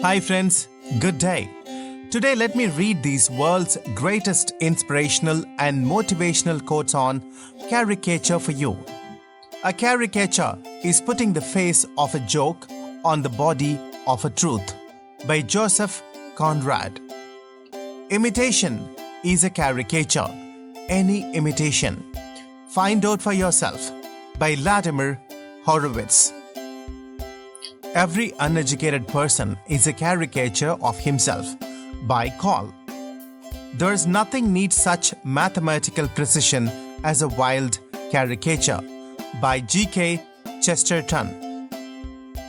Hi friends, good day. Today let me read these world's greatest inspirational and motivational quotes on caricature for you. A caricature is putting the face of a joke on the body of a truth by Joseph Conrad. Imitation is a caricature, any imitation. Find out for yourself by Vladimir Horowitz. Every uneducated person is a caricature of himself by Karl. There's nothing needs such mathematical precision as a wild caricature by G.K. Chesterton.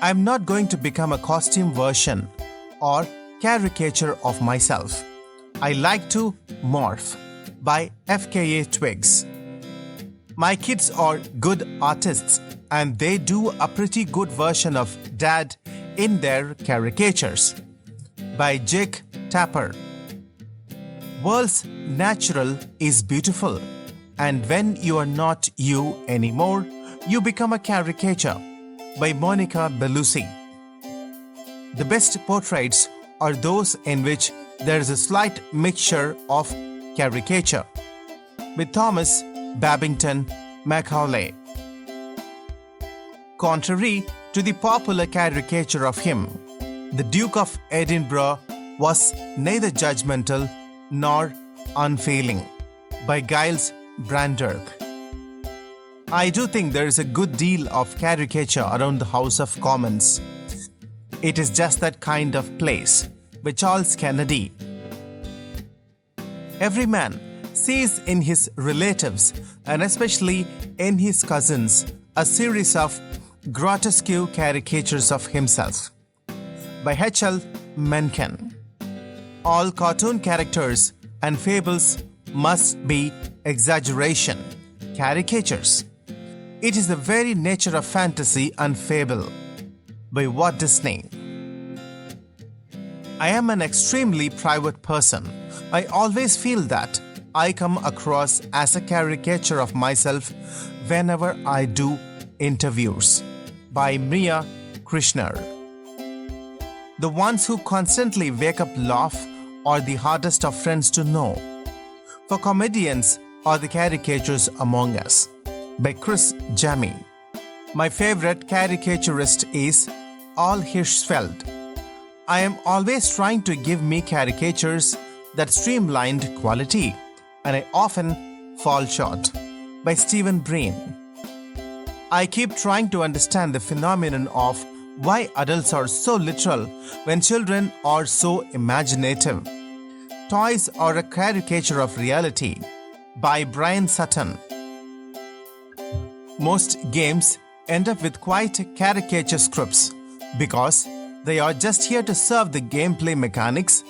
I'm not going to become a costume version or caricature of myself. I like to morph by F.K.A. Twigs. My kids are good artists and they do a pretty good version of Dad in their caricatures by Jake Tapper. World's natural is beautiful, and when you are not you anymore, you become a caricature by Monica Bellucci. The best portraits are those in which there is a slight mixture of caricature by Thomas Babington Macaulay. Contrary to the popular caricature of him, the Duke of Edinburgh was neither judgmental nor unfailing by Giles Brandreth. I do think there is a good deal of caricature around the House of Commons. It is just that kind of place by Charles Kennedy. Every man sees in his relatives and especially in his cousins a series of grotesque caricatures of himself by H.L. Mencken. All cartoon characters and fables must be exaggeration, caricatures. It is the very nature of fantasy and fable by Walt Disney. I am an extremely private person. I always feel that I come across as a caricature of myself whenever I do interviews by Mia Krishner. The ones who constantly wake up laugh are the hardest of friends to know. For comedians are the caricatures among us by Chris Jamie. My favorite caricaturist is Al Hirschfeld. I am always trying to give me caricatures that streamlined quality, and I often fall short by Stephen Breen. I keep trying to understand the phenomenon of why adults are so literal when children are so imaginative. Toys are a caricature of reality by Brian Sutton. Most games end up with quite caricature scripts because they are just here to serve the gameplay mechanics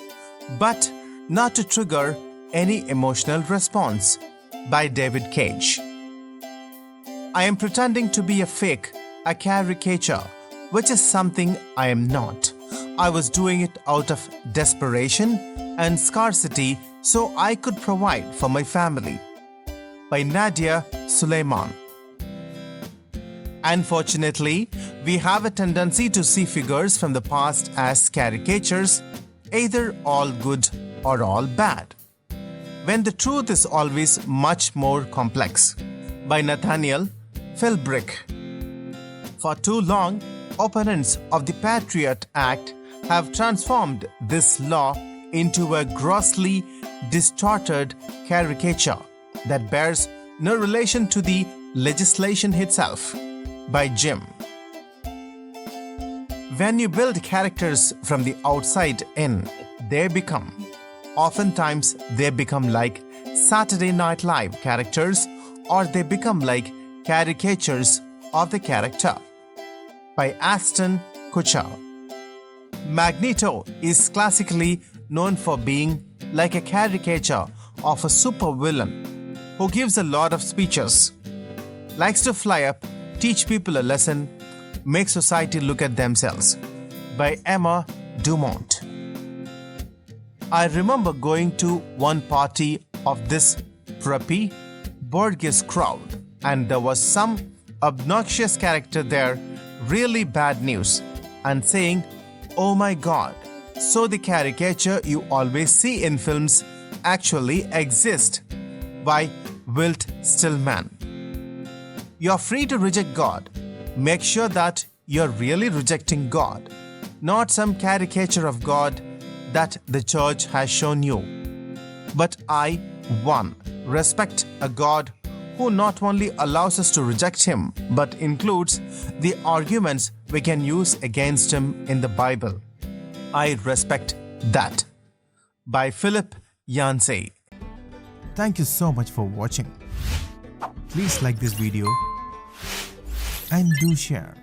but not to trigger any emotional response by David Cage. I am pretending to be a fake, a caricature, which is something I am not. I was doing it out of desperation and scarcity so I could provide for my family by Nadia Suleiman. Unfortunately, we have a tendency to see figures from the past as caricatures, either all good or all bad, when the truth is always much more complex by Nathaniel Philbrick. For too long, opponents of the Patriot Act have transformed this law into a grossly distorted caricature that bears no relation to the legislation itself by Jim. When you build characters from the outside in, oftentimes they become like Saturday Night Live characters, or they become like caricatures of the character by Ashton Kutcher. Magneto is classically known for being like a caricature of a supervillain who gives a lot of speeches, likes to fly up, teach people a lesson, make society look at themselves by Emma Dumont. I remember going to one party of this preppy, bourgeois crowd, and there was some obnoxious character there, really bad news, and saying, "Oh my God, So the caricature you always see in films actually exists. By Wilt Stillman. You're free to reject God. Make sure that you're really rejecting God, not some caricature of God that the church has shown you. But I, 1, respect a God who not only allows us to reject Him, but includes the arguments we can use against Him in the Bible. I respect that. By Philip Yancey. Thank you so much for watching. Please like this video and do share.